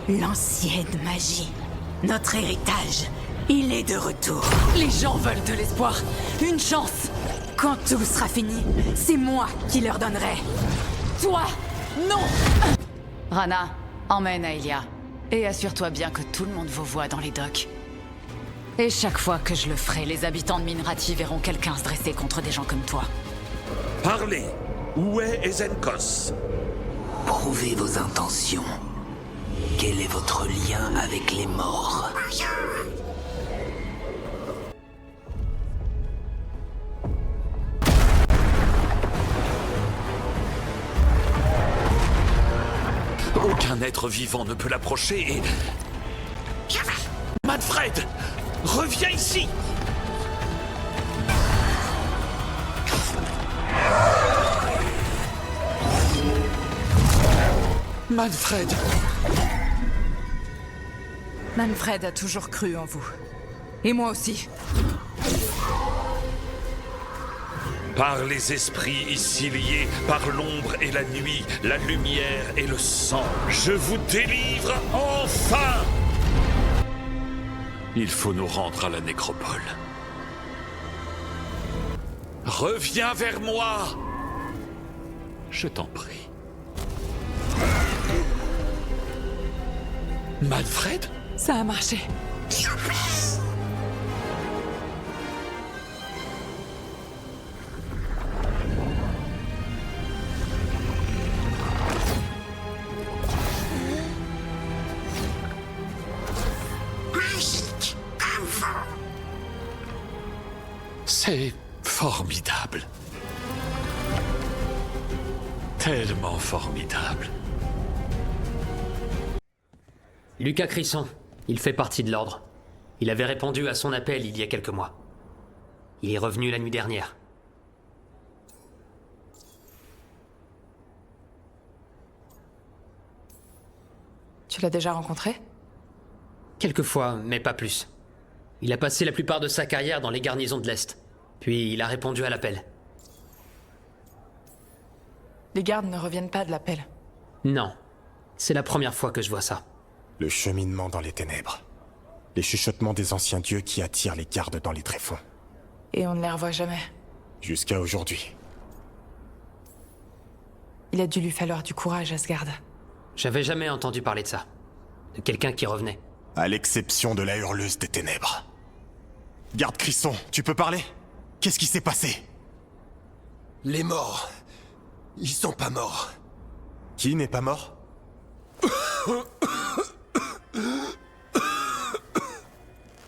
L'ancienne magie. Notre héritage. Il est de retour. Les gens veulent de l'espoir. Une chance. Quand tout sera fini, c'est moi qui leur donnerai. Toi, non. Rana, emmène Aelia. Et assure-toi bien que tout le monde vous voit dans les docks. Et chaque fois que je le ferai, les habitants de Minrati verront quelqu'un se dresser contre des gens comme toi. Parlez. Où est Ezenkos? Prouvez vos intentions. Quel est votre lien avec les morts? Aucun être vivant ne peut l'approcher et... Manfred! Reviens ici! Manfred! Manfred a toujours cru en vous. Et moi aussi. Par les esprits ici liés, par l'ombre et la nuit, la lumière et le sang, je vous délivre enfin! Il faut nous rendre à la nécropole. Reviens vers moi! Je t'en prie. Manfred? Ça a marché. C'est formidable. Tellement formidable. Lucas Crisson, il fait partie de l'Ordre. Il avait répondu à son appel il y a quelques mois. Il est revenu la nuit dernière. Tu l'as déjà rencontré? Quelques fois, mais pas plus. Il a passé la plupart de sa carrière dans les garnisons de l'Est. Puis il a répondu à l'appel. Les gardes ne reviennent pas de l'appel. Non. C'est la première fois que je vois ça. Le cheminement dans les ténèbres. Les chuchotements des anciens dieux qui attirent les gardes dans les tréfonds. Et on ne les revoit jamais. Jusqu'à aujourd'hui. Il a dû lui falloir du courage, Asgard. J'avais jamais entendu parler de ça. De quelqu'un qui revenait. À l'exception de la hurleuse des ténèbres. Garde Crisson, tu peux parler? Qu'est-ce qui s'est passé? Les morts. Ils sont pas morts. Qui n'est pas mort?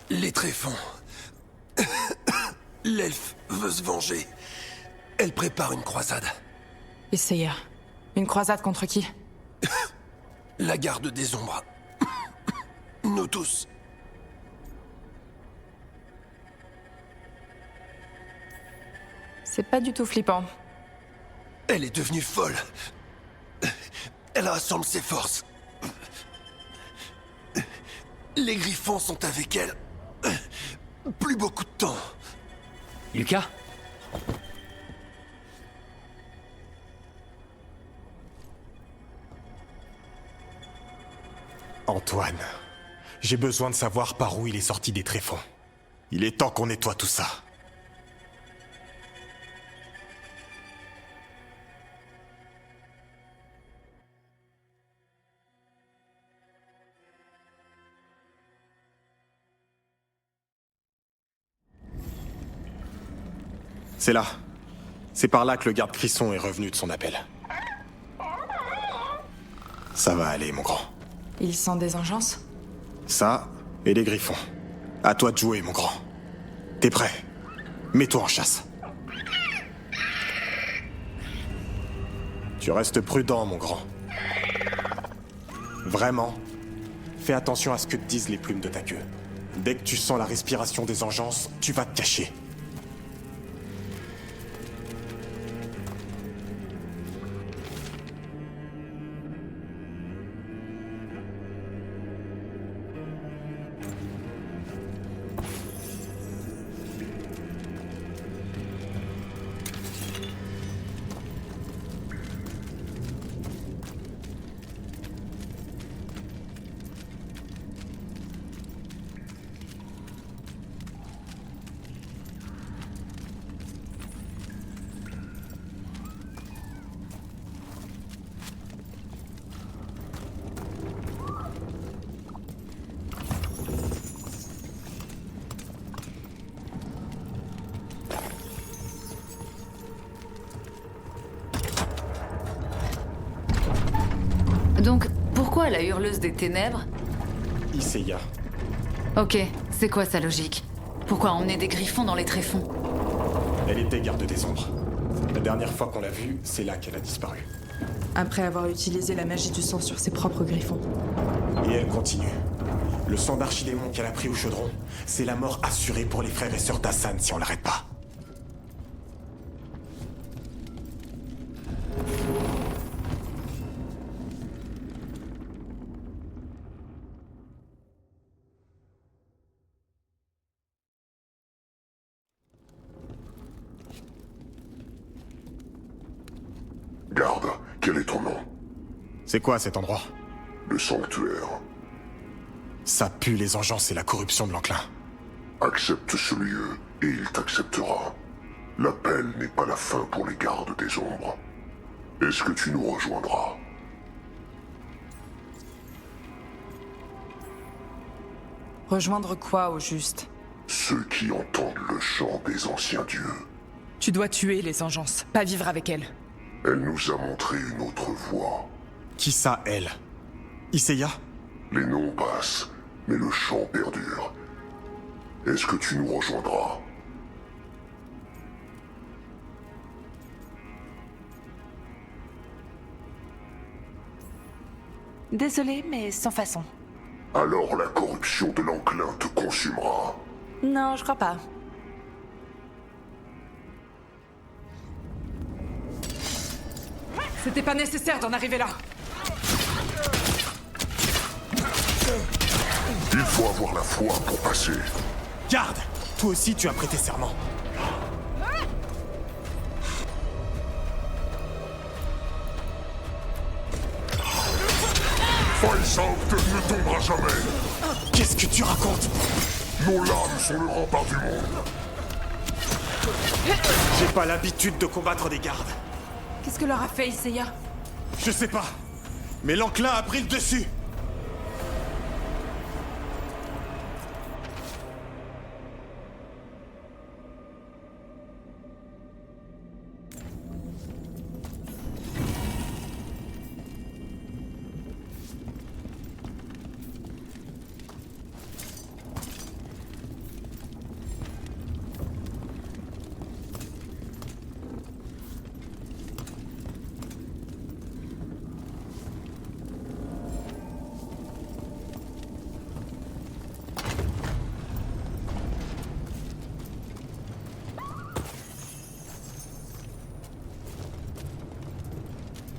Les tréfonds. L'elfe veut se venger. Elle prépare une croisade. Et Seiya. Une croisade contre qui? La garde des ombres. Nous tous. C'est pas du tout flippant. Elle est devenue folle. Elle rassemble ses forces. Les griffons sont avec elle. Plus beaucoup de temps. Lucas? Antoine, j'ai besoin de savoir par où il est sorti des tréfonds. Il est temps qu'on nettoie tout ça. C'est là. C'est par là que le garde Crisson est revenu de son appel. Ça va aller, mon grand. Il sent des engeances? Ça, et les griffons. À toi de jouer, mon grand. T'es prêt? Mets-toi en chasse. Tu restes prudent, mon grand. Vraiment, fais attention à ce que te disent les plumes de ta queue. Dès que tu sens la respiration des engeances, tu vas te cacher. la hurleuse des ténèbres? Isaiah. Ok, c'est quoi sa logique? Pourquoi emmener des griffons dans les tréfonds? Elle était garde des ombres. La dernière fois qu'on l'a vue, c'est là qu'elle a disparu. Après avoir utilisé la magie du sang sur ses propres griffons. Et elle continue. Le sang d'archidémon qu'elle a pris au chaudron, c'est la mort assurée pour les frères et sœurs d'Hassan si on l'arrête pas. Garde, quel est ton nom? C'est quoi cet endroit? Le sanctuaire. Ça pue les engences et la corruption de l'enclin. Accepte ce lieu, et il t'acceptera. L'appel n'est pas la fin pour les gardes des ombres. Est-ce que tu nous rejoindras? Rejoindre quoi au juste? Ceux qui entendent le chant des anciens dieux. Tu dois tuer les engences, pas vivre avec elles. Elle nous a montré une autre voie. Qui ça, elle? Isaiah? Les noms passent, mais le chant perdure. Est-ce que tu nous rejoindras? Désolé, mais sans façon. Alors la corruption de l'enclin te consumera. Non, je crois pas. C'était pas nécessaire d'en arriver là. Il faut avoir la foi pour passer. Garde! Toi aussi, tu as prêté serment. Faisalft ne tombera jamais. Qu'est-ce que tu racontes? Nos lames sont le rempart du monde. J'ai pas l'habitude de combattre des gardes. Qu'est-ce que leur a fait Isaiah? Je sais pas. Mais l'enclin a pris le dessus.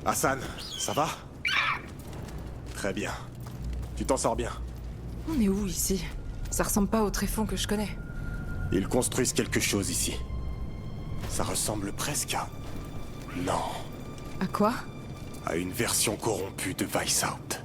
Hassan, ça va? Très bien. Tu t'en sors bien. On est où ici? Ça ressemble pas au tréfonds que je connais. Ils construisent quelque chose ici. Ça ressemble presque à... Non. À quoi? À une version corrompue de Weishaupt.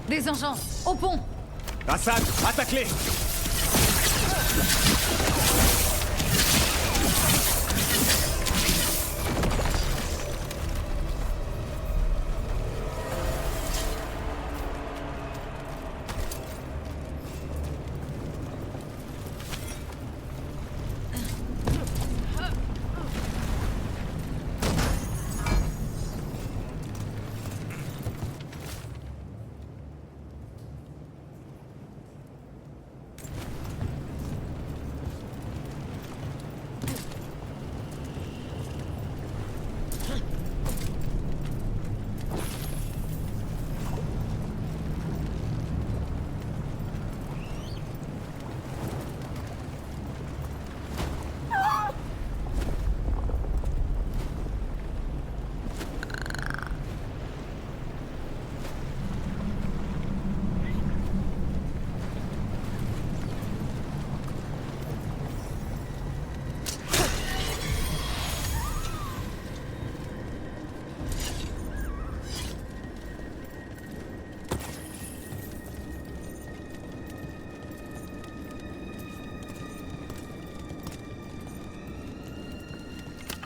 Des engences, au pont! Hassan, attaque-les!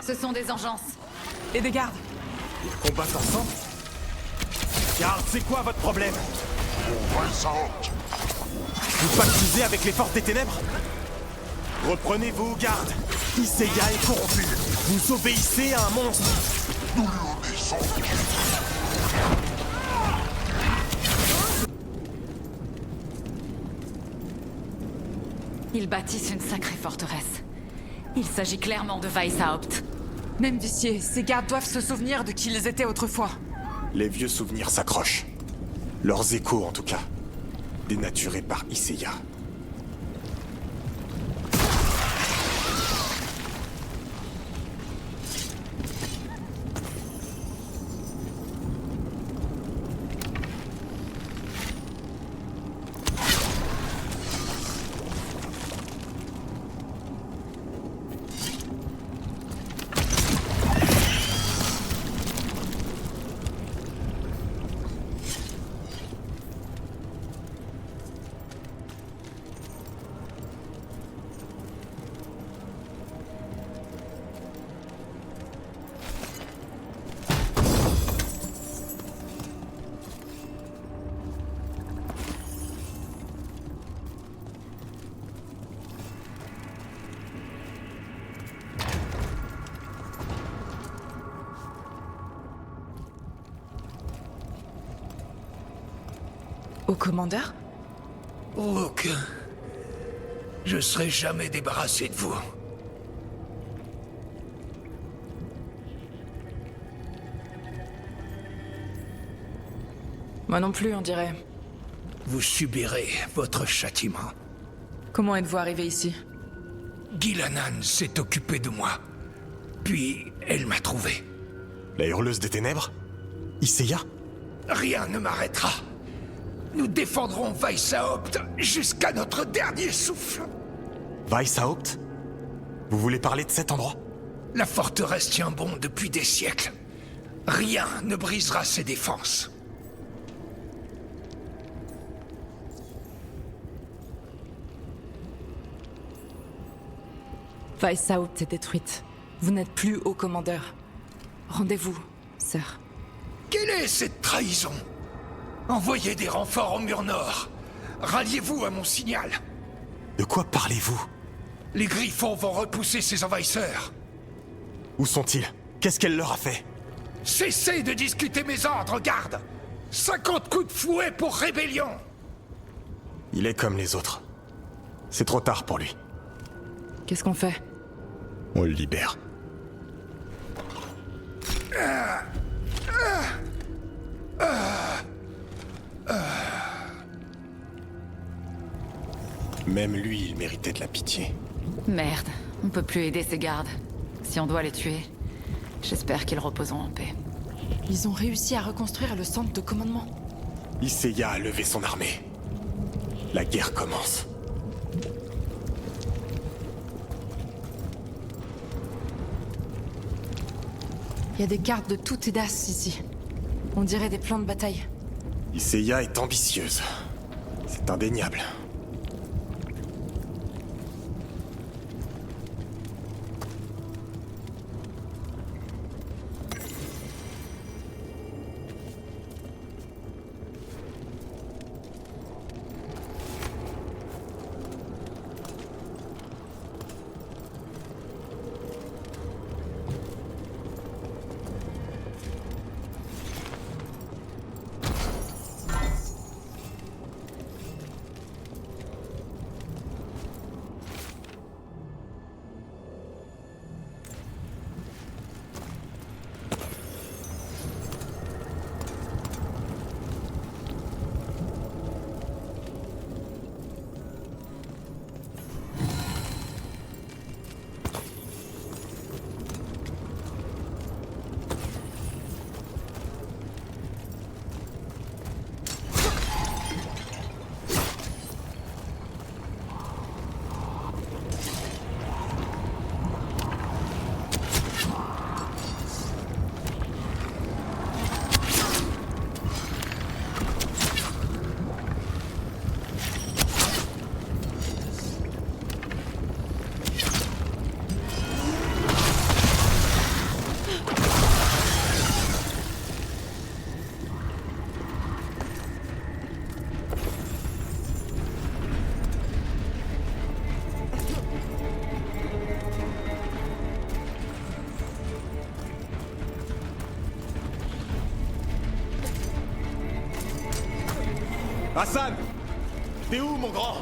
Ce sont des engences. Et des gardes. Ils combattent ensemble? Garde, c'est quoi votre problème? Vous pactisez avec les forces des ténèbres? Reprenez-vous, garde. Iseya est corrompu. Vous obéissez à un monstre. Nous lui obéissons. Ils bâtissent une sacrée forteresse. Il s'agit clairement de Weishaupt. Même d'Huissier, ces gardes doivent se souvenir de qui ils étaient autrefois. Les vieux souvenirs s'accrochent. Leurs échos, en tout cas. Dénaturés par Iseya. Au commandeur? Aucun. Je serai jamais débarrassé de vous. Moi non plus, on dirait. Vous subirez votre châtiment. Comment êtes-vous arrivé ici? Ghilanane s'est occupée de moi. Puis, elle m'a trouvé. La hurleuse des ténèbres? Iseya? Rien ne m'arrêtera. Nous défendrons Weishaupt jusqu'à notre dernier souffle. Weishaupt? Vous voulez parler de cet endroit? La forteresse tient bon depuis des siècles. Rien ne brisera ses défenses. Weishaupt est détruite. Vous n'êtes plus haut commandeur. Rendez-vous, sœur. Quelle est cette trahison? Envoyez des renforts au mur nord. Ralliez-vous à mon signal. De quoi parlez-vous? Les Griffons vont repousser ces envahisseurs. Où sont-ils? Qu'est-ce qu'elle leur a fait? Cessez de discuter mes ordres, garde! 50 coups de fouet pour rébellion! Il est comme les autres. C'est trop tard pour lui. Qu'est-ce qu'on fait? On le libère. Même lui, il méritait de la pitié. Merde, on peut plus aider ces gardes. Si on doit les tuer, j'espère qu'ils reposeront en paix. Ils ont réussi à reconstruire le centre de commandement. Iseya a levé son armée. La guerre commence. Il y a des cartes de tout Edas ici. On dirait des plans de bataille. Iseya est ambitieuse. C'est indéniable. Hassan! T'es où, mon grand?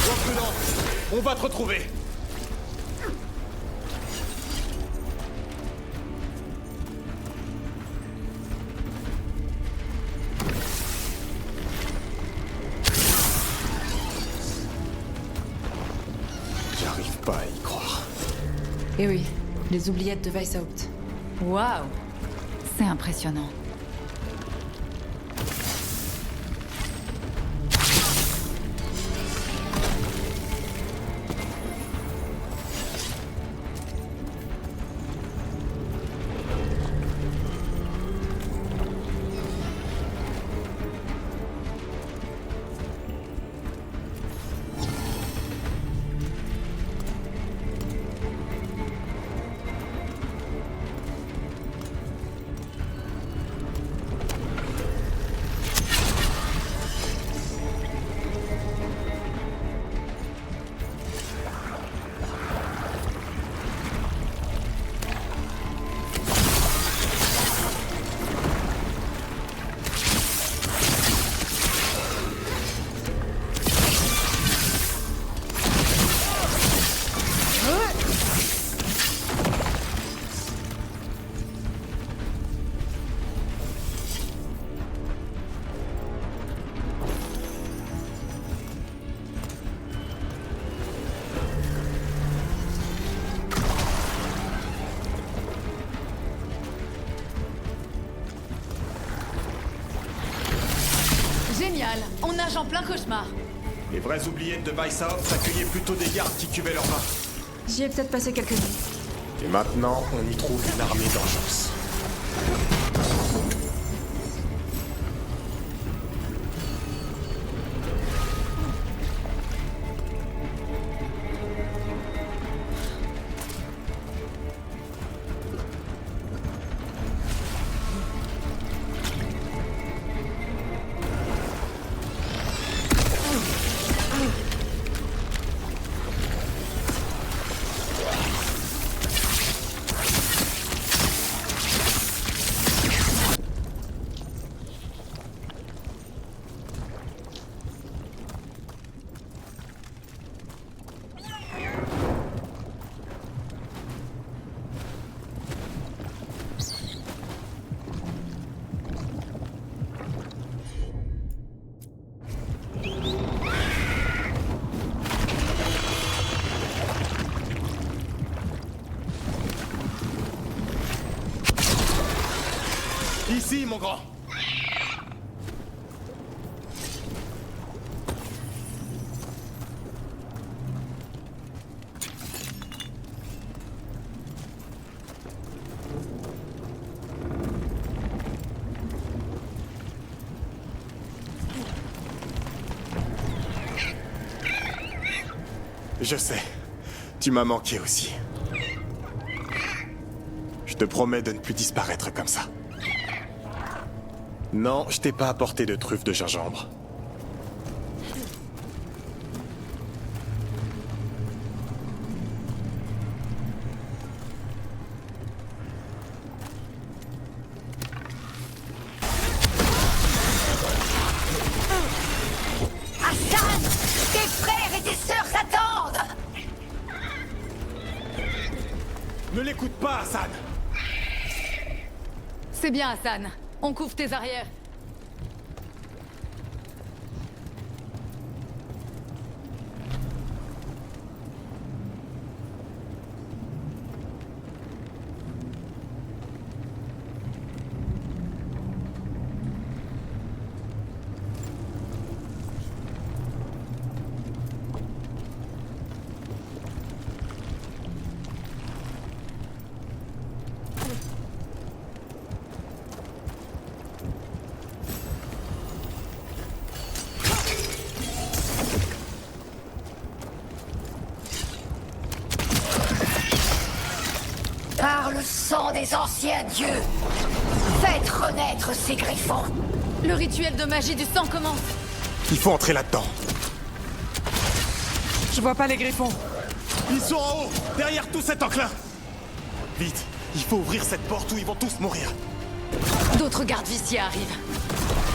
Sois prudent, on va te retrouver. J'arrive pas à y croire. Eh oui, les oubliettes de Weishaupt. Waouh! C'est impressionnant. Génial! On nage en plein cauchemar. Les vraies oubliettes de Weishaupt accueillaient plutôt des gardes qui cuvaient leurs mains. J'y ai peut-être passé quelques nuits. Et maintenant, on y trouve une armée d'engeance. Ici, mon grand! Je sais, tu m'as manqué aussi. Je te promets de ne plus disparaître comme ça. Non, je t'ai pas apporté de truffes de gingembre. Hassan! Tes frères et tes sœurs s'attendent! Ne l'écoute pas, Hassan! C'est bien, Hassan. On couvre tes arrières. Par le sang des anciens dieux, faites renaître ces griffons. Le rituel de magie du sang commence. Il faut entrer là-dedans. Je vois pas les griffons. Ils sont en haut, derrière tout cet enclin. Vite, il faut ouvrir cette porte où ils vont tous mourir. D'autres gardes viciés arrivent.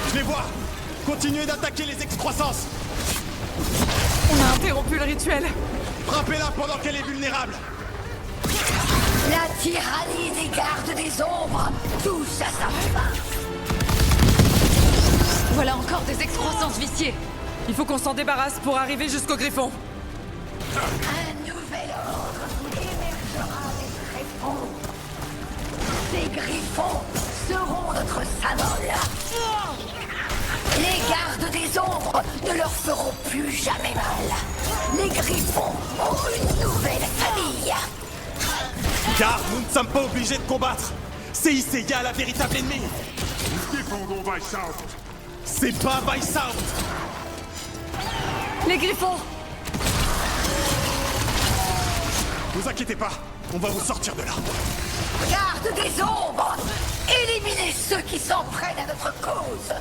Je les vois! Continuez d'attaquer les excroissances! On a interrompu le rituel. Frappez-la pendant qu'elle est vulnérable! La tyrannie des gardes des ombres touche à sa fin. Voilà encore des excroissances viciées. Il faut qu'on s'en débarrasse pour arriver jusqu'au griffon. Un nouvel ordre émergera des griffons. Ces griffons seront notre symbole. Les gardes des ombres ne leur feront plus jamais mal. Les griffons ont une nouvelle famille. Car nous ne sommes pas obligés de combattre. C'est Iseya la véritable ennemie. Défendons Weishaupt. C'est pas Weishaupt. Les griffons! Vous inquiétez pas, on va vous sortir de là. Garde des ombres, éliminez ceux qui s'en prennent à notre cause.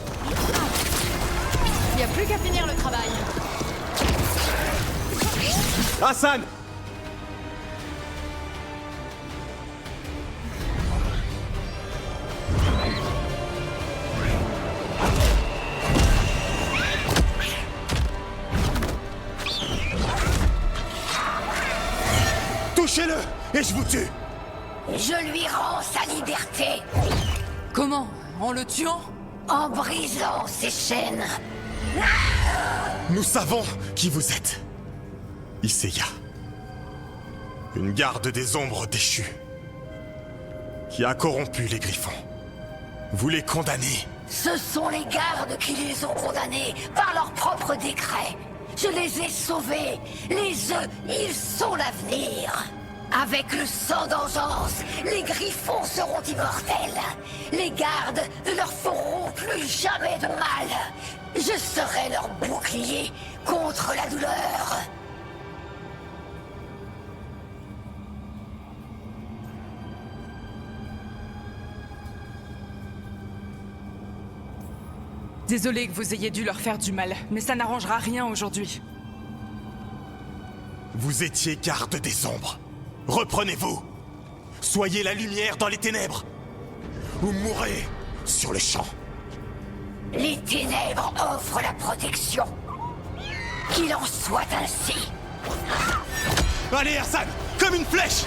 Il n'y a plus qu'à finir le travail. Hassan! Touchez-le et je vous tue! Je lui rends sa liberté Comment? En le tuant? en brisant ses chaînes. Nous savons qui vous êtes. Iseya. Une garde des ombres déchue. Qui a corrompu les griffons. Vous les condamnez. Ce sont les gardes qui les ont condamnés par leur propre décret. Je les ai sauvés. Les œufs, ils sont l'avenir. Avec le sang d'engeance, les griffons seront immortels. Les gardes ne leur feront plus jamais de mal. Je serai leur bouclier contre la douleur. Désolé que vous ayez dû leur faire du mal, mais ça n'arrangera rien aujourd'hui. Vous étiez garde des ombres. Reprenez-vous. Soyez la lumière dans les ténèbres. Ou mourrez sur le champ. Les ténèbres offrent la protection. Qu'il en soit ainsi. Allez, Hassan, comme une flèche.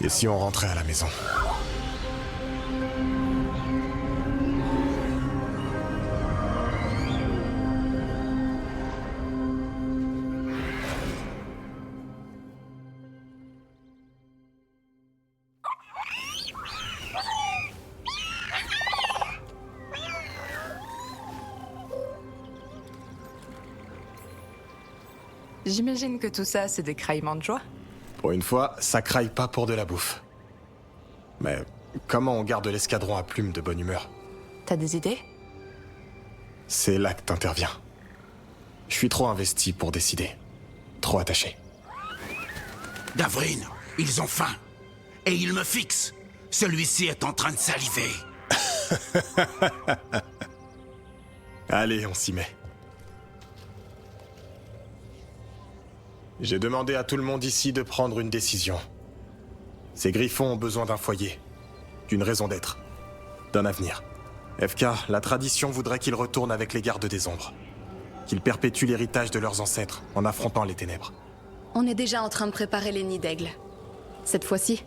Et si on rentrait à la maison? J'imagine que tout ça, c'est des craillements de joie. Pour une fois, ça craille pas pour de la bouffe. Mais comment on garde l'escadron à plumes de bonne humeur? T'as des idées? C'est là que t'interviens. Je suis trop investi pour décider. Trop attaché. Davrin, ils ont faim. Et ils me fixent. Celui-ci est en train de saliver. Allez, on s'y met. J'ai demandé à tout le monde ici de prendre une décision. Ces griffons ont besoin d'un foyer, d'une raison d'être, d'un avenir. FK, la tradition voudrait qu'ils retournent avec les gardes des ombres. Qu'ils perpétuent l'héritage de leurs ancêtres en affrontant les ténèbres. On est déjà en train de préparer les nids d'aigle. Cette fois-ci,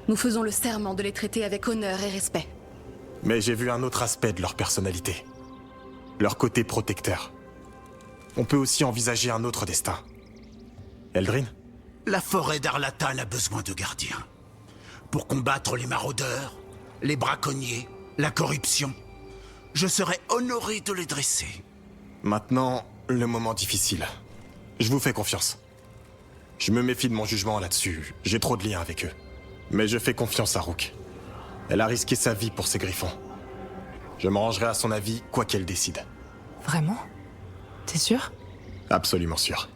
nous faisons le serment de les traiter avec honneur et respect. Mais j'ai vu un autre aspect de leur personnalité. Leur côté protecteur. On peut aussi envisager un autre destin. Eldrin? La forêt d'Arlatan a besoin de gardiens. Pour combattre les maraudeurs, les braconniers, la corruption. Je serais honoré de les dresser. Maintenant, le moment difficile. Je vous fais confiance. Je me méfie de mon jugement là-dessus. J'ai trop de liens avec eux. Mais je fais confiance à Rook. Elle a risqué sa vie pour ces griffons. Je me rangerai à son avis, quoi qu'elle décide. Vraiment? T'es sûr? Absolument sûr.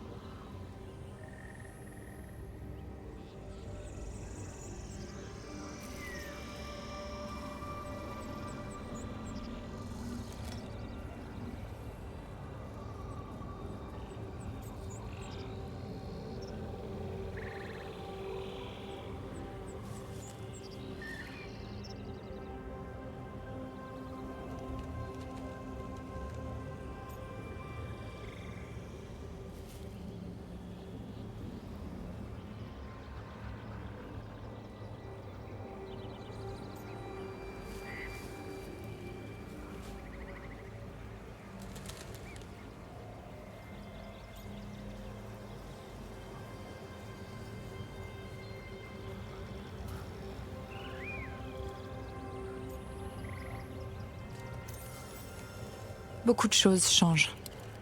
Beaucoup de choses changent.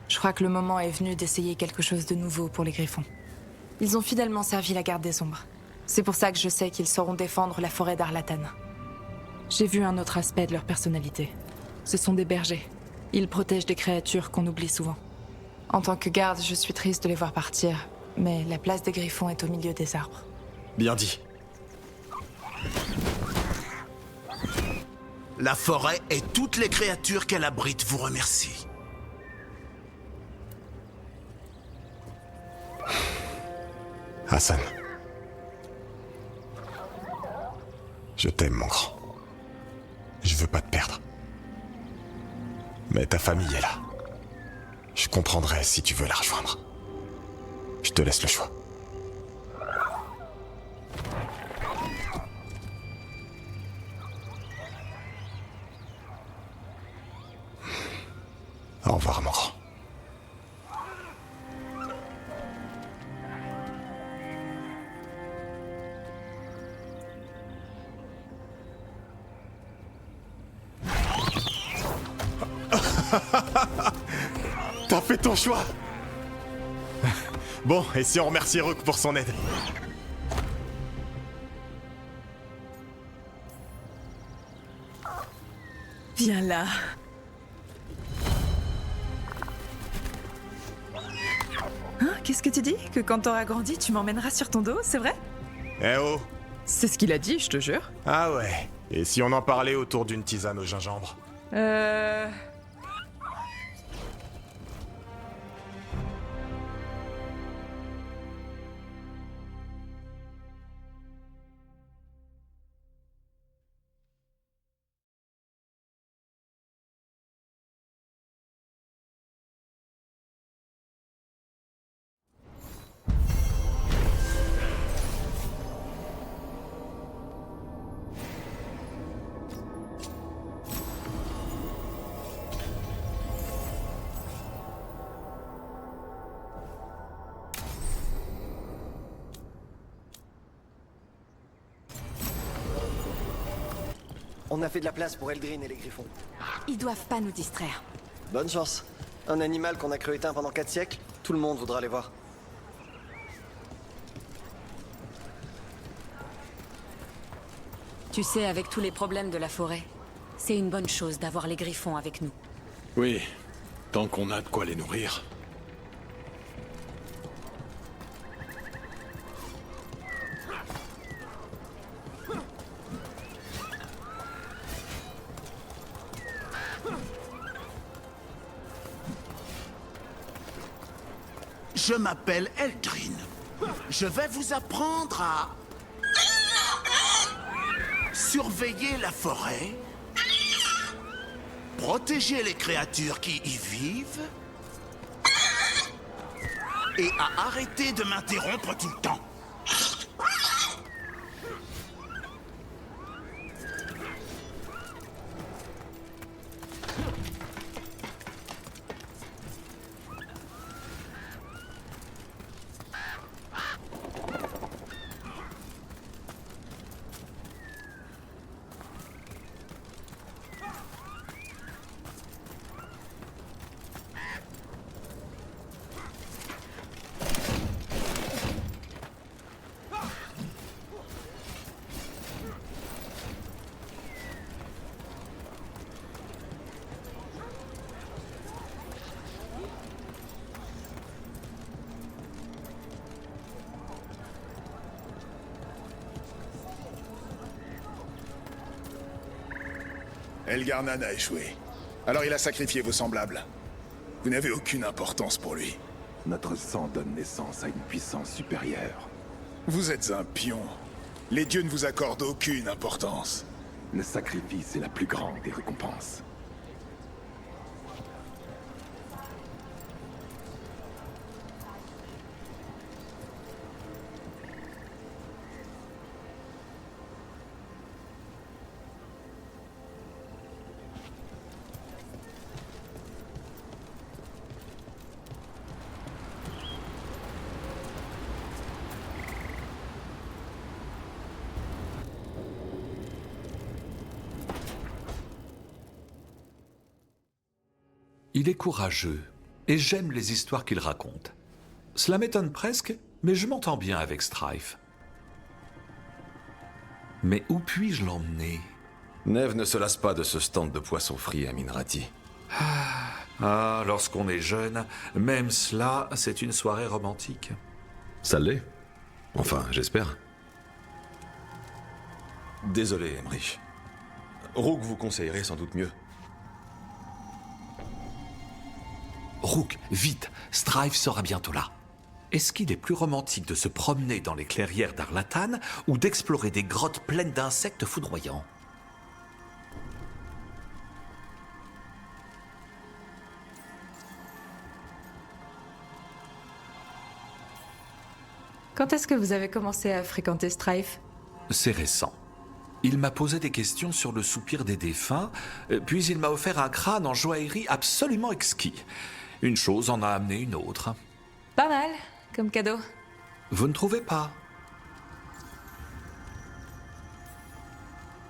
Je crois que le moment est venu d'essayer quelque chose de nouveau pour les Griffons. Ils ont fidèlement servi la garde des ombres. C'est pour ça que je sais qu'ils sauront défendre la forêt d'Arlatan. J'ai vu un autre aspect de leur personnalité. Ce sont des bergers. Ils protègent des créatures qu'on oublie souvent. En tant que garde, je suis triste de les voir partir, mais la place des Griffons est au milieu des arbres. Bien dit. La forêt et toutes les créatures qu'elle abrite vous remercient. Hassan. Je t'aime, mon grand. Je veux pas te perdre. Mais ta famille est là. Je comprendrai si tu veux la rejoindre. Je te laisse le choix. Au revoir, mon grand. T'as fait ton choix. Bon, et si on remercie Rook pour son aide? Viens là. Hein? Qu'est-ce que tu dis? Que quand t'auras grandi, tu m'emmèneras sur ton dos, c'est vrai? Eh oh! C'est ce qu'il a dit, je te jure. Ah ouais. Et si on en parlait autour d'une tisane au gingembre? On a fait de la place pour Eldrin et les Griffons. Ils doivent pas nous distraire. Bonne chance. Un animal qu'on a cru éteint pendant 4 siècles, tout le monde voudra les voir. Tu sais, avec tous les problèmes de la forêt, c'est une bonne chose d'avoir les Griffons avec nous. Oui, tant qu'on a de quoi les nourrir. Je m'appelle Eldrin. Je vais vous apprendre à surveiller la forêt, protéger les créatures qui y vivent et à arrêter de m'interrompre tout le temps. Elgar'nan a échoué. Alors il a sacrifié vos semblables. Vous n'avez aucune importance pour lui. Notre sang donne naissance à une puissance supérieure. Vous êtes un pion. Les dieux ne vous accordent aucune importance. Le sacrifice est la plus grande des récompenses. Il est courageux, et j'aime les histoires qu'il raconte. Cela m'étonne presque, mais je m'entends bien avec Strife. Mais où puis-je l'emmener? Neve ne se lasse pas de ce stand de poissons frits à Minrati. Ah, lorsqu'on est jeune, même cela, c'est une soirée romantique. Ça l'est. Enfin, j'espère. Désolé, Emmerich. Rook vous conseillerait sans doute mieux. Rook, vite, Strife sera bientôt là. Est-ce qu'il est plus romantique de se promener dans les clairières d'Arlathan ou d'explorer des grottes pleines d'insectes foudroyants? Quand est-ce que vous avez commencé à fréquenter Strife? C'est récent. Il m'a posé des questions sur le soupir des défunts, puis il m'a offert un crâne en joaillerie absolument exquis. Une chose en a amené une autre. Pas mal, comme cadeau. Vous ne trouvez pas?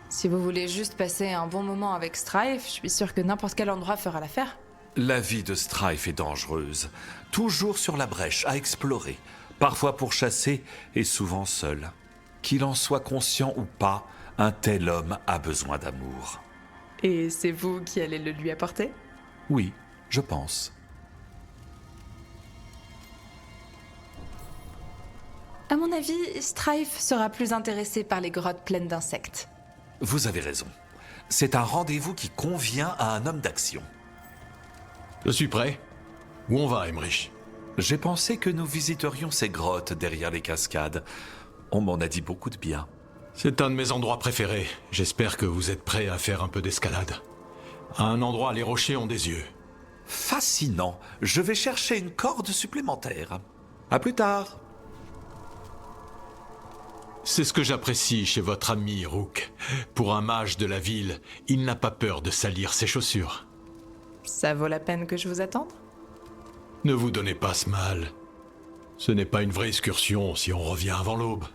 Si vous voulez juste passer un bon moment avec Strife, je suis sûre que n'importe quel endroit fera l'affaire. La vie de Strife est dangereuse. Toujours sur la brèche, à explorer. Parfois pour chasser, et souvent seul. Qu'il en soit conscient ou pas, un tel homme a besoin d'amour. Et c'est vous qui allez le lui apporter? Oui, je pense. À mon avis, Strife sera plus intéressé par les grottes pleines d'insectes. Vous avez raison. C'est un rendez-vous qui convient à un homme d'action. Je suis prêt. Où on va, Emmerich? J'ai pensé que nous visiterions ces grottes derrière les cascades. On m'en a dit beaucoup de bien. C'est un de mes endroits préférés. J'espère que vous êtes prêts à faire un peu d'escalade. À un endroit, les rochers ont des yeux. Fascinant. Je vais chercher une corde supplémentaire. À plus tard. C'est ce que j'apprécie chez votre ami Rook. Pour un mage de la ville, il n'a pas peur de salir ses chaussures. Ça vaut la peine que je vous attende? Ne vous donnez pas ce mal. Ce n'est pas une vraie excursion si on revient avant l'aube.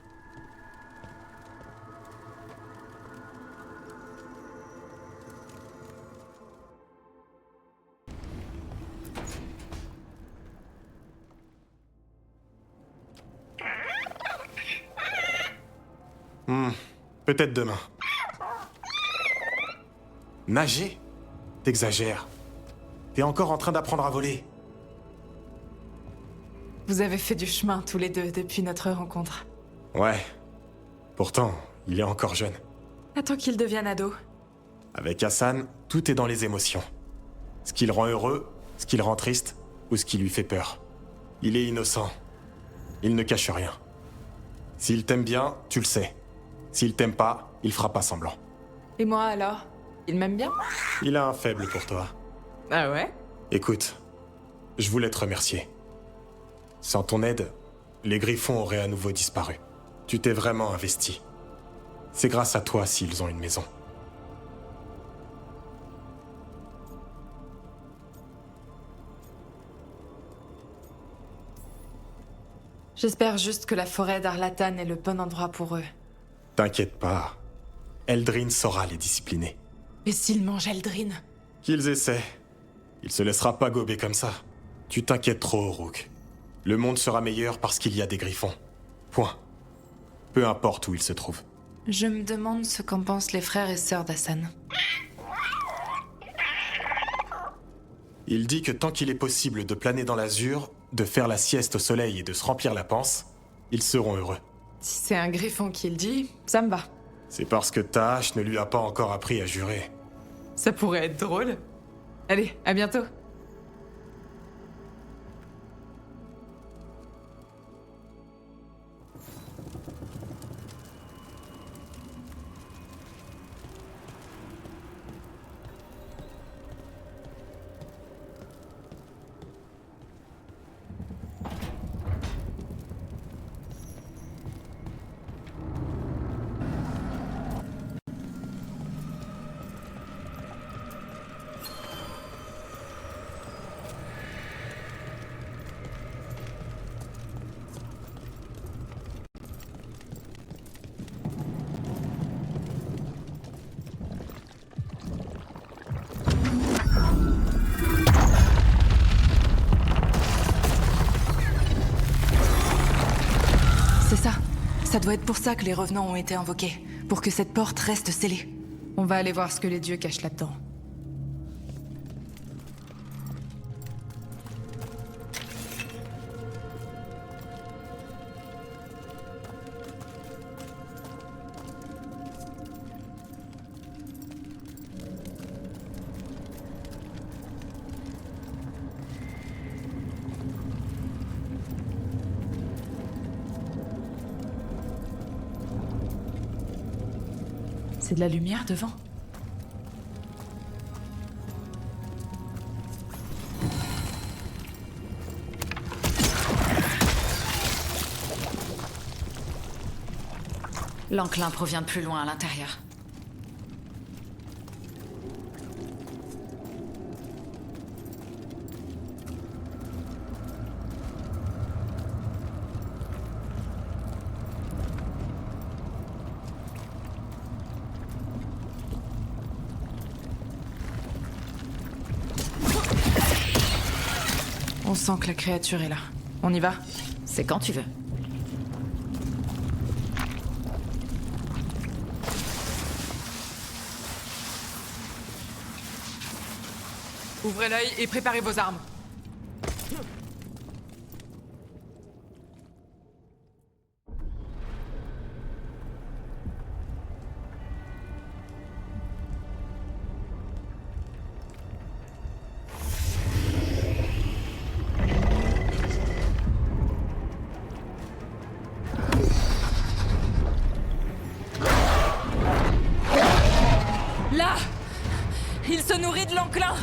Peut-être demain. Nager? T'exagères. T'es encore en train d'apprendre à voler. Vous avez fait du chemin tous les deux depuis notre rencontre. Ouais. Pourtant, il est encore jeune. Attends qu'il devienne ado. Avec Hassan, tout est dans les émotions. Ce qui le rend heureux, ce qui le rend triste, ou ce qui lui fait peur. Il est innocent. Il ne cache rien. S'il t'aime bien, tu le sais. S'il t'aime pas, il fera pas semblant. Et moi alors? Il m'aime bien? Il a un faible pour toi. Ah ouais? Écoute, je voulais te remercier. Sans ton aide, les Griffons auraient à nouveau disparu. Tu t'es vraiment investi. C'est grâce à toi s'ils ont une maison. J'espère juste que la forêt d'Arlathan est le bon endroit pour eux. T'inquiète pas. Eldrin saura les discipliner. Et s'ils mangent Eldrin? Qu'ils essaient. Il se laissera pas gober comme ça. Tu t'inquiètes trop, Rook. Le monde sera meilleur parce qu'il y a des Griffons. Point. Peu importe où ils se trouvent. Je me demande ce qu'en pensent les frères et sœurs d'Hassan. Il dit que tant qu'il est possible de planer dans l'azur, de faire la sieste au soleil et de se remplir la panse, ils seront heureux. Si c'est un Griffon qui le dit, ça me va. C'est parce que ta hache ne lui a pas encore appris à jurer. Ça pourrait être drôle. Allez, à bientôt. Ça doit être pour ça que les revenants ont été invoqués. Pour que cette porte reste scellée. On va aller voir ce que les dieux cachent là-dedans. C'est de la lumière devant. L'enclin provient de plus loin à l'intérieur. On sent que la créature est là. On y va? C'est quand tu veux. Ouvrez l'œil et préparez vos armes. Là! Il se nourrit de l'enclin!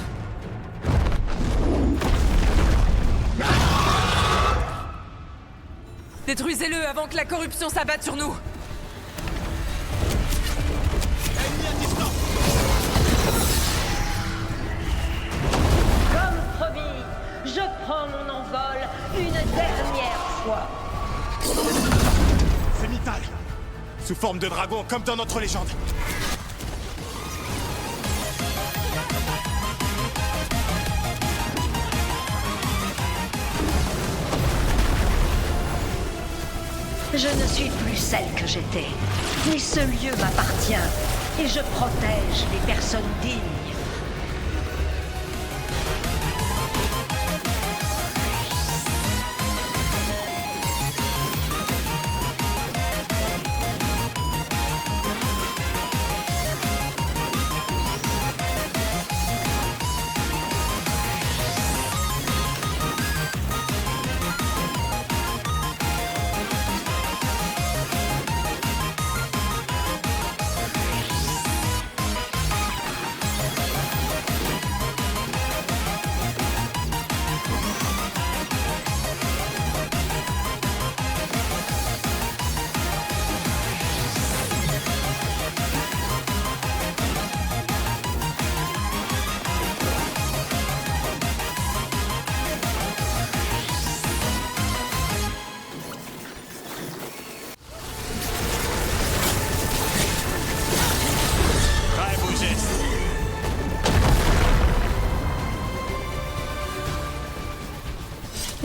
Détruisez-le avant que la corruption s'abatte sur nous! Comme promis, je prends mon envol une dernière fois. C'est Mythal! Sous forme de dragon, comme dans notre légende. Je ne suis plus celle que j'étais, mais ce lieu m'appartient et je protège les personnes dignes.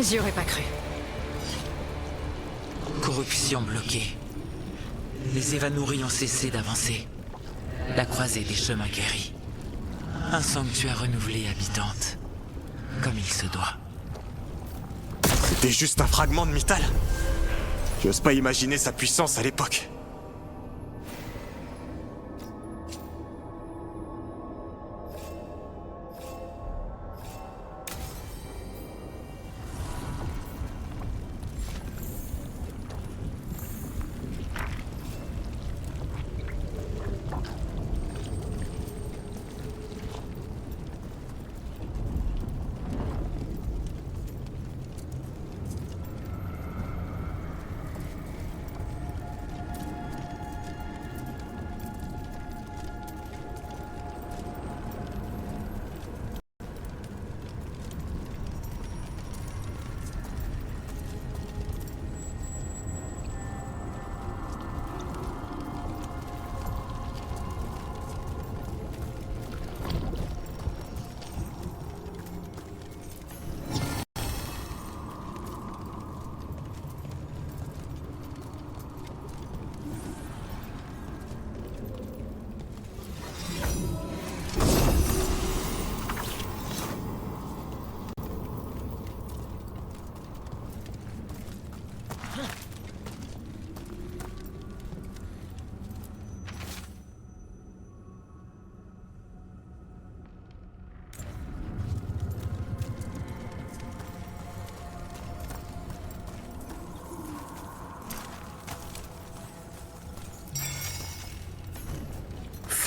J'y aurais pas cru. Corruption bloquée. Les évanouis ont cessé d'avancer. La croisée des chemins guéris. Un sanctuaire renouvelé habitante. Comme il se doit. C'était juste un fragment de Mythal. J'ose pas imaginer sa puissance à l'époque.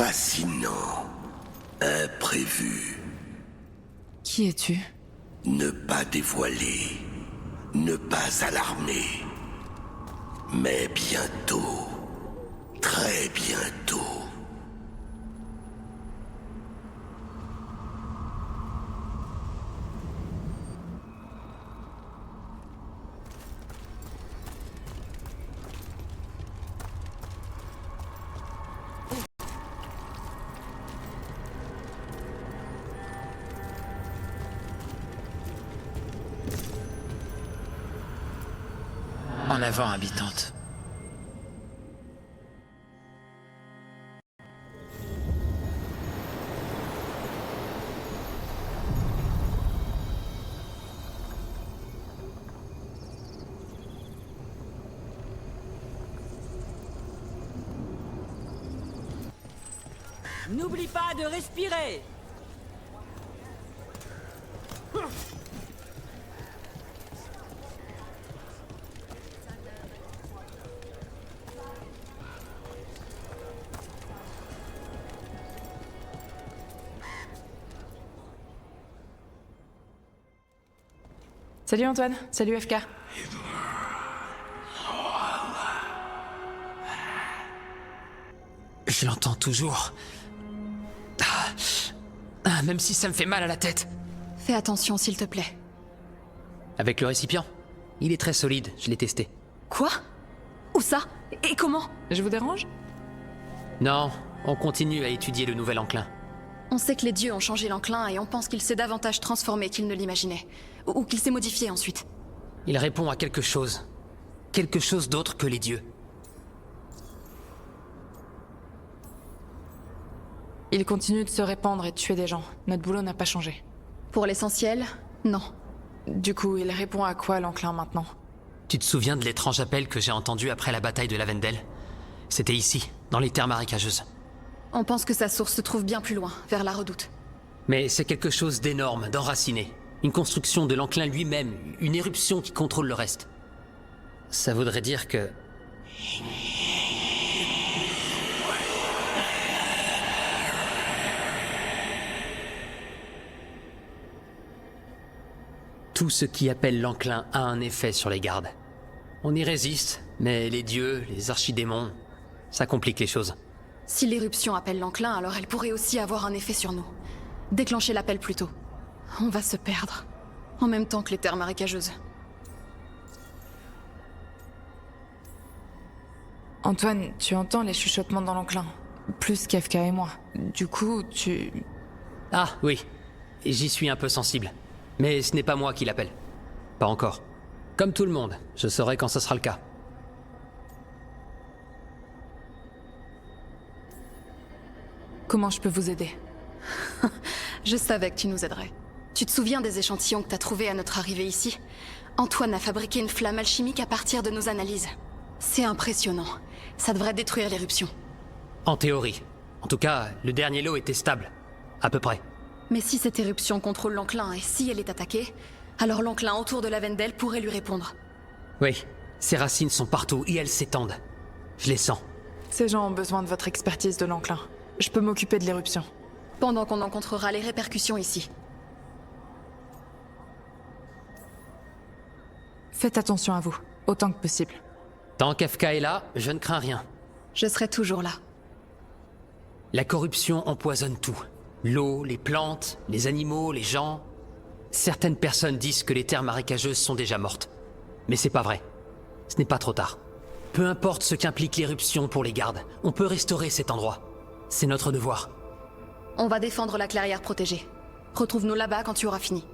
Fascinant. Imprévu. Qui es-tu? Ne pas dévoiler. Ne pas alarmer. Mais bientôt. Très bientôt. En avant, habitante. N'oublie pas de respirer. Salut Antoine, salut FK. Je l'entends toujours. Même si ça me fait mal à la tête. Fais attention, s'il te plaît. Avec le récipient? Il est très solide, je l'ai testé. Quoi? Où ça? Et comment? Je vous dérange? Non, on continue à étudier le nouvel enclin. On sait que les dieux ont changé l'enclin et on pense qu'il s'est davantage transformé qu'il ne l'imaginait. Ou qu'il s'est modifié ensuite. Il répond à quelque chose. Quelque chose d'autre que les dieux. Il continue de se répandre et de tuer des gens. Notre boulot n'a pas changé. Pour l'essentiel, non. Du coup, il répond à quoi l'enclin maintenant? Tu te souviens de l'étrange appel que j'ai entendu après la bataille de Lavendel? C'était ici, dans les terres marécageuses. On pense que sa source se trouve bien plus loin, vers la redoute. Mais c'est quelque chose d'énorme, d'enraciné. Une construction de l'enclin lui-même, une éruption qui contrôle le reste. Ça voudrait dire que... Tout ce qui appelle l'enclin a un effet sur les gardes. On y résiste, mais les dieux, les archidémons, ça complique les choses. Si l'éruption appelle l'enclin, alors elle pourrait aussi avoir un effet sur nous. Déclencher l'appel plus tôt. On va se perdre. En même temps que les terres marécageuses. Antoine, tu entends les chuchotements dans l'enclin. Plus qu'FK et moi. Du coup, tu... Ah, oui. J'y suis un peu sensible. Mais ce n'est pas moi qui l'appelle. Pas encore. Comme tout le monde, je saurai quand ce sera le cas. Comment je peux vous aider? Je savais que tu nous aiderais. Tu te souviens des échantillons que t'as trouvés à notre arrivée ici? Antoine a fabriqué une flamme alchimique à partir de nos analyses. C'est impressionnant. Ça devrait détruire l'éruption. En théorie. En tout cas, le dernier lot était stable. À peu près. Mais si cette éruption contrôle l'enclin et si elle est attaquée, alors l'enclin autour de Lavendel pourrait lui répondre. Oui, ses racines sont partout et elles s'étendent. Je les sens. Ces gens ont besoin de votre expertise de l'enclin. Je peux m'occuper de l'éruption. Pendant qu'on rencontrera les répercussions ici. Faites attention à vous, autant que possible. Tant qu'FK est là, je ne crains rien. Je serai toujours là. La corruption empoisonne tout. L'eau, les plantes, les animaux, les gens... Certaines personnes disent que les terres marécageuses sont déjà mortes. Mais c'est pas vrai. Ce n'est pas trop tard. Peu importe ce qu'implique l'éruption pour les gardes, on peut restaurer cet endroit. C'est notre devoir. On va défendre la clairière protégée. Retrouve-nous là-bas quand tu auras fini.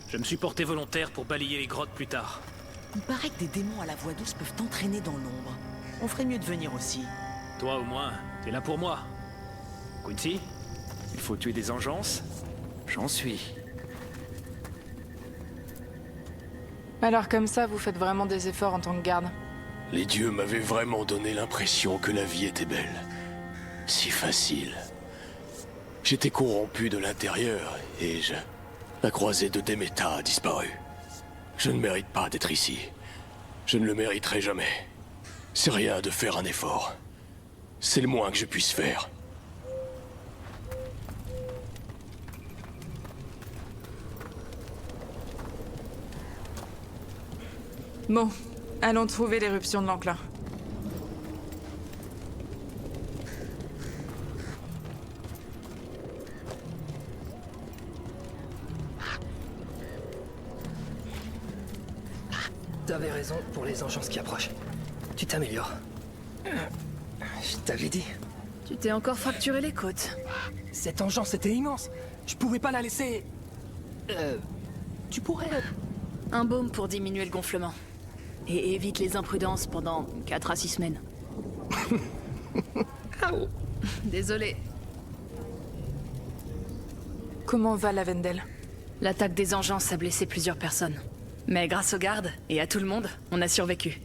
Je me suis porté volontaire pour balayer les grottes plus tard. Il paraît que des démons à la voix douce peuvent t'entraîner dans l'ombre. On ferait mieux de venir aussi. Toi au moins, t'es là pour moi. Quincy, il faut tuer des engeances? J'en suis. Alors comme ça, vous faites vraiment des efforts en tant que garde? Les dieux m'avaient vraiment donné l'impression que la vie était belle. Si facile. J'étais corrompu de l'intérieur et la croisée de Demeter a disparu. Je ne mérite pas d'être ici. Je ne le mériterai jamais. C'est rien de faire un effort. C'est le moins que je puisse faire. Bon, allons trouver l'éruption de l'enclin. T'avais raison pour les engeances qui approchent. Tu t'améliores. Je t'avais dit. Tu t'es encore fracturé les côtes. Cette engeance était immense. Je pouvais pas la laisser... Tu pourrais... Un baume pour diminuer le gonflement. Et évite les imprudences pendant 4 à 6 semaines. Désolé. Comment va la Vendel? L'attaque des engeances a blessé plusieurs personnes. Mais grâce aux gardes et à tout le monde, on a survécu.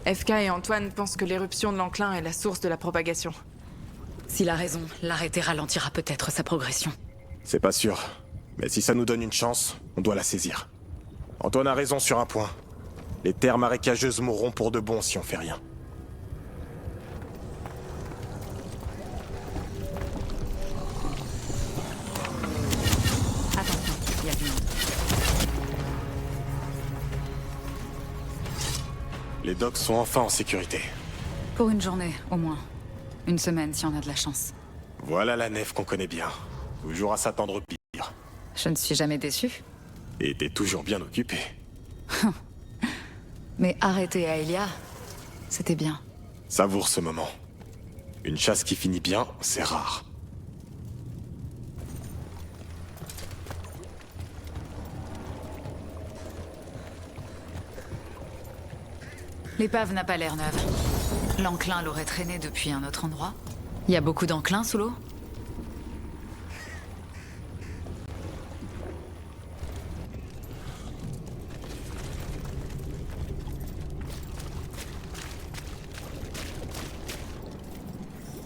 FK et Antoine pensent que l'éruption de l'enclin est la source de la propagation. S'il a raison, l'arrêter ralentira peut-être sa progression. C'est pas sûr. Mais si ça nous donne une chance, on doit la saisir. Antoine a raison sur un point. Les terres marécageuses mourront pour de bon si on fait rien. Attention, il y a du monde. Les docks sont enfin en sécurité. Pour une journée, au moins. Une semaine si on a de la chance. Voilà la nef qu'on connaît bien. Toujours à s'attendre au pire. Je ne suis jamais déçu. Et t'es toujours bien occupé. Mais arrêter Aelia, c'était bien. Savoure ce moment. Une chasse qui finit bien, c'est rare. L'épave n'a pas l'air neuve. L'enclin l'aurait traîné depuis un autre endroit. Il y a beaucoup d'enclins sous l'eau?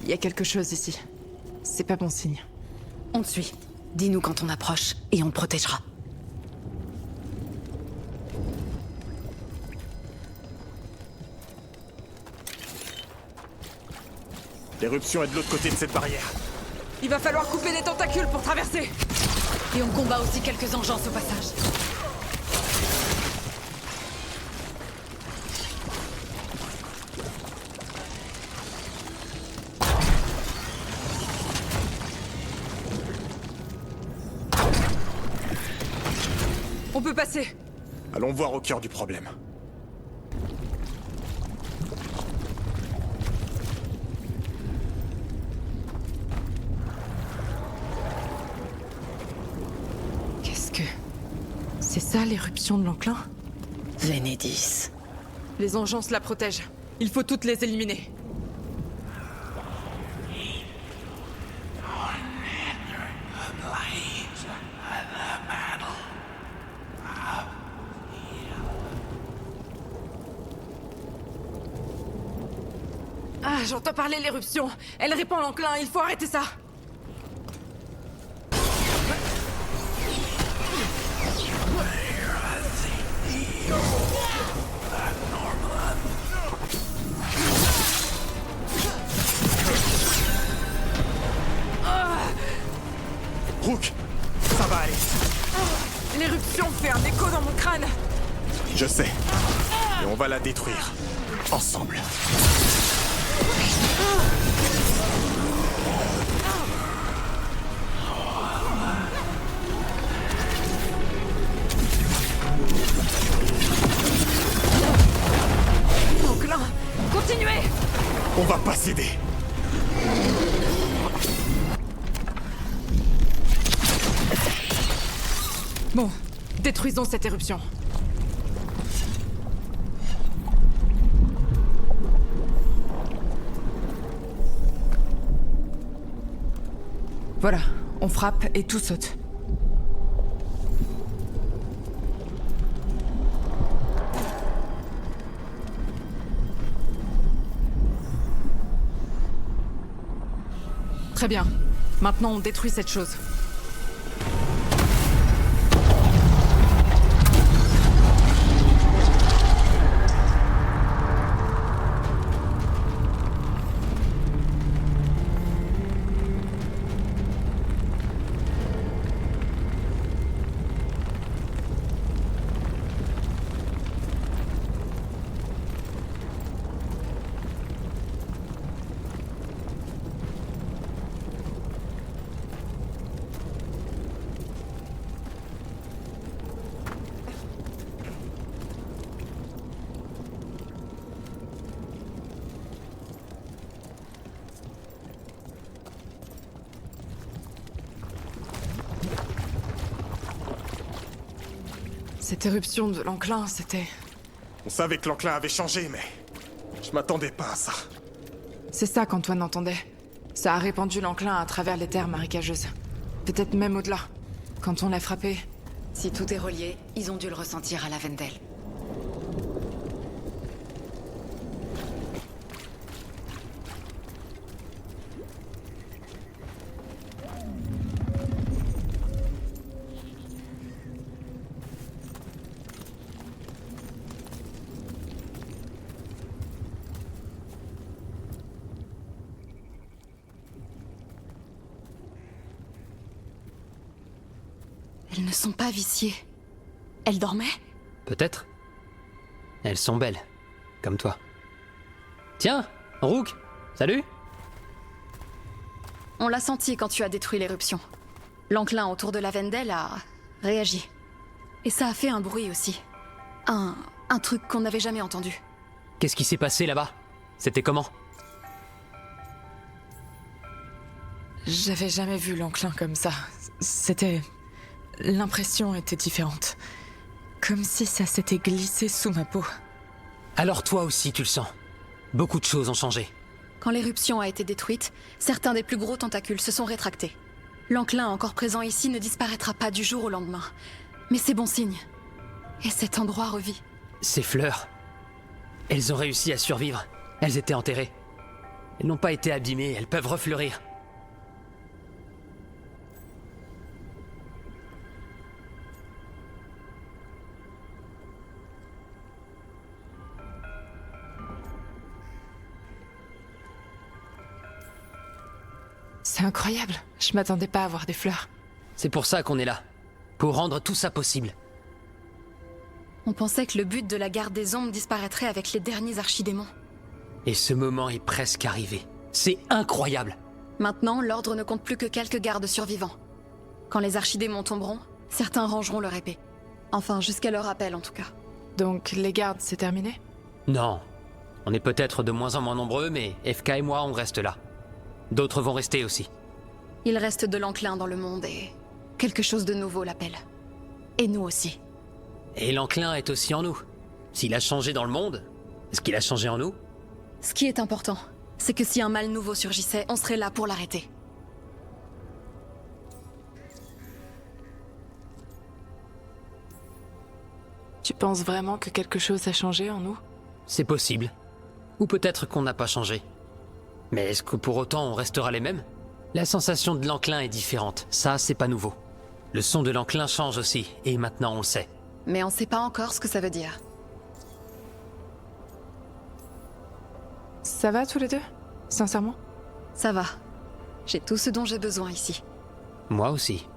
Il y a quelque chose ici. C'est pas bon signe. On te suit. Dis-nous quand on approche, et on te protégera. L'éruption est de l'autre côté de cette barrière. Il va falloir couper des tentacules pour traverser. Et on combat aussi quelques engeances au passage. On peut passer. Allons voir au cœur du problème. Qu'est-ce que... C'est ça l'éruption de l'enclin? Vénédis. Les engeances la protègent. Il faut toutes les éliminer. Ah, j'entends parler l'éruption. Elle répand l'enclin, il faut arrêter ça. Rook, ça va aller. L'éruption fait un écho dans mon crâne. Je sais. Et on va la détruire. Ensemble. Enclin, continuez. On va pas céder. Bon, détruisons cette éruption. Voilà, on frappe et tout saute. Très bien. Maintenant, on détruit cette chose. Cette éruption de l'enclin, c'était... On savait que l'enclin avait changé, mais... Je m'attendais pas à ça. C'est ça qu'Antoine entendait. Ça a répandu l'enclin à travers les terres marécageuses. Peut-être même au-delà. Quand on l'a frappé... Si tout est relié, ils ont dû le ressentir à la Vendel. Elles ne sont pas viciées. Elles dormaient? Peut-être. Elles sont belles. Comme toi. Tiens, Rook, salut. On l'a senti quand tu as détruit l'éruption. L'enclin autour de la Vendel a réagi. Et ça a fait un bruit aussi. Un truc qu'on n'avait jamais entendu. Qu'est-ce qui s'est passé là-bas? C'était comment? J'avais jamais vu l'enclin comme ça. C'était... L'impression était différente. Comme si ça s'était glissé sous ma peau. Alors toi aussi tu le sens. Beaucoup de choses ont changé. Quand l'éruption a été détruite, certains des plus gros tentacules se sont rétractés. L'enclin encore présent ici ne disparaîtra pas du jour au lendemain. Mais c'est bon signe. Et cet endroit revit. Ces fleurs... Elles ont réussi à survivre. Elles étaient enterrées. Elles n'ont pas été abîmées, elles peuvent refleurir. C'est incroyable. Je m'attendais pas à voir des fleurs. C'est pour ça qu'on est là. Pour rendre tout ça possible. On pensait que le but de la garde des ombres disparaîtrait avec les derniers archidémons. Et ce moment est presque arrivé. C'est incroyable. Maintenant, l'ordre ne compte plus que quelques gardes survivants. Quand les archidémons tomberont, certains rangeront leur épée. Enfin, jusqu'à leur appel en tout cas. Donc les gardes, c'est terminé? Non. On est peut-être de moins en moins nombreux, mais FK et moi, on reste là. D'autres vont rester aussi. Il reste de l'enclin dans le monde et... quelque chose de nouveau l'appelle. Et nous aussi. Et l'enclin est aussi en nous. S'il a changé dans le monde, est-ce qu'il a changé en nous? Ce qui est important, c'est que si un mal nouveau surgissait, on serait là pour l'arrêter. Tu penses vraiment que quelque chose a changé en nous? C'est possible. Ou peut-être qu'on n'a pas changé. Mais est-ce que pour autant on restera les mêmes? La sensation de l'enclin est différente, ça c'est pas nouveau. Le son de l'enclin change aussi, et maintenant on le sait. Mais on sait pas encore ce que ça veut dire. Ça va tous les deux? Sincèrement? Ça va. J'ai tout ce dont j'ai besoin ici. Moi aussi.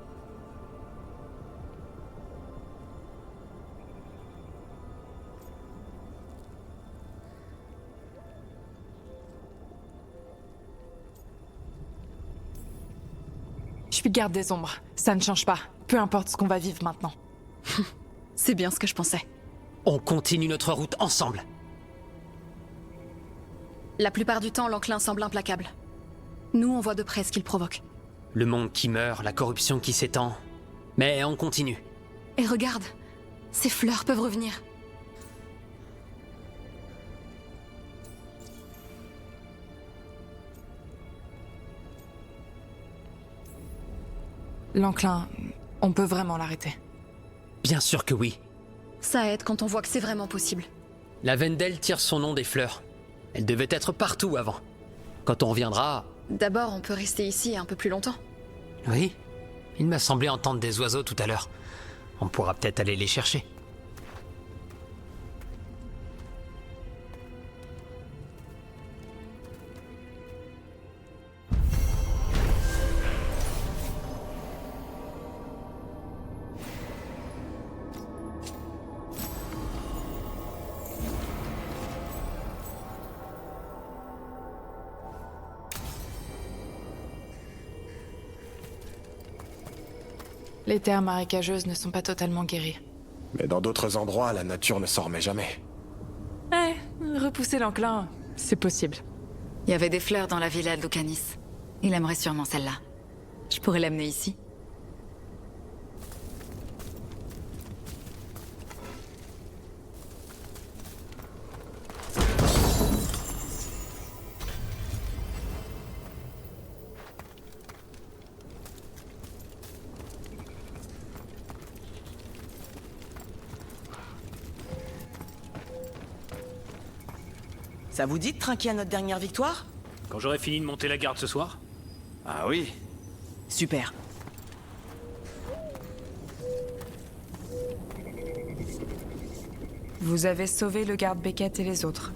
Je suis garde des ombres. Ça ne change pas. Peu importe ce qu'on va vivre maintenant. C'est bien ce que je pensais. On continue notre route ensemble. La plupart du temps, l'enclin semble implacable. Nous, on voit de près ce qu'il provoque. Le monde qui meurt, la corruption qui s'étend. Mais on continue. Et regarde, ces fleurs peuvent revenir. L'enclin, on peut vraiment l'arrêter. Bien sûr que oui. Ça aide quand on voit que c'est vraiment possible. La Vendel tire son nom des fleurs. Elle devait être partout avant. Quand on reviendra, D'abord, on peut rester ici un peu plus longtemps. Oui. Il m'a semblé entendre des oiseaux tout à l'heure. On pourra peut-être aller les chercher. Les terres marécageuses ne sont pas totalement guéries. Mais dans d'autres endroits, la nature ne s'en remet jamais. Repousser l'enclin, c'est possible. Il y avait des fleurs dans la villa de Lucanis. Il aimerait sûrement celle-là. Je pourrais l'amener ici. Ça vous dit de trinquer à notre dernière victoire? Quand j'aurai fini de monter la garde ce soir? Ah oui. Super. Vous avez sauvé le garde Beckett et les autres.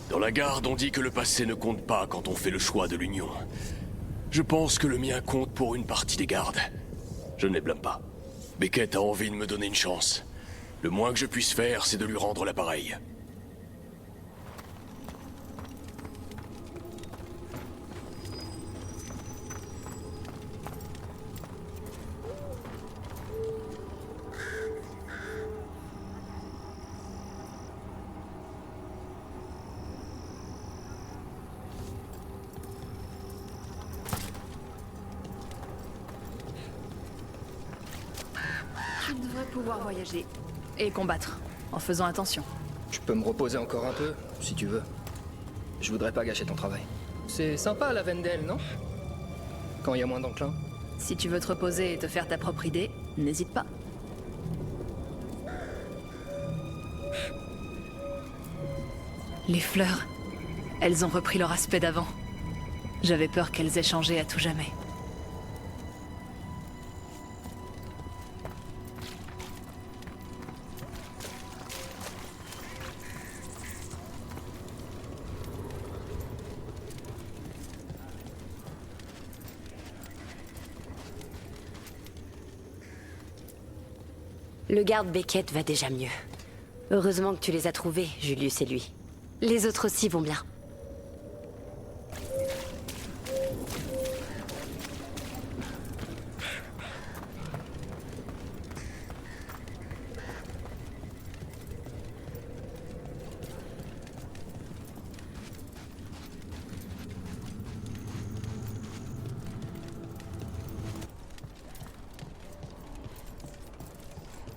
Dans la garde, on dit que le passé ne compte pas quand on fait le choix de l'union. Je pense que le mien compte pour une partie des gardes. Je ne les blâme pas. Beckett a envie de me donner une chance. Le moins que je puisse faire, c'est de lui rendre l'appareil. Tu devrais pouvoir voyager et combattre, en faisant attention. Je peux me reposer encore un peu, si tu veux. Je voudrais pas gâcher ton travail. C'est sympa la Vendel, non? Quand il y a moins d'enclins. Si tu veux te reposer et te faire ta propre idée, n'hésite pas. Les fleurs, elles ont repris leur aspect d'avant. J'avais peur qu'elles aient changé à tout jamais. Le garde Beckett va déjà mieux. Heureusement que tu les as trouvés, Julius et lui. Les autres aussi vont bien.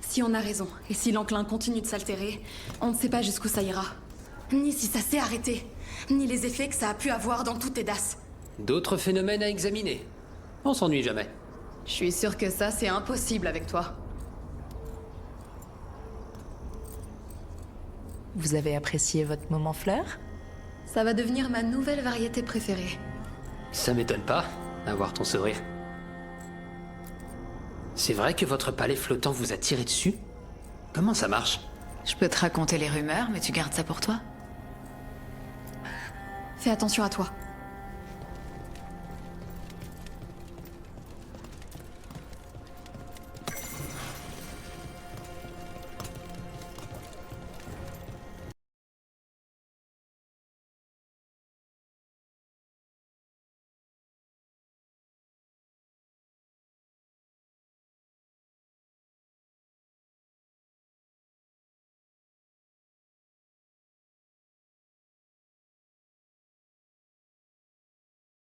Si on a raison, et si l'enclin continue de s'altérer, on ne sait pas jusqu'où ça ira. Ni si ça s'est arrêté, ni les effets que ça a pu avoir dans toutes tes dasses. D'autres phénomènes à examiner. On s'ennuie jamais. Je suis sûre que ça, c'est impossible avec toi. Vous avez apprécié votre moment fleur? Ça va devenir ma nouvelle variété préférée. Ça m'étonne pas, à voir ton sourire. C'est vrai que votre palais flottant vous a tiré dessus? Comment ça marche? Je peux te raconter les rumeurs, mais tu gardes ça pour toi? Fais attention à toi.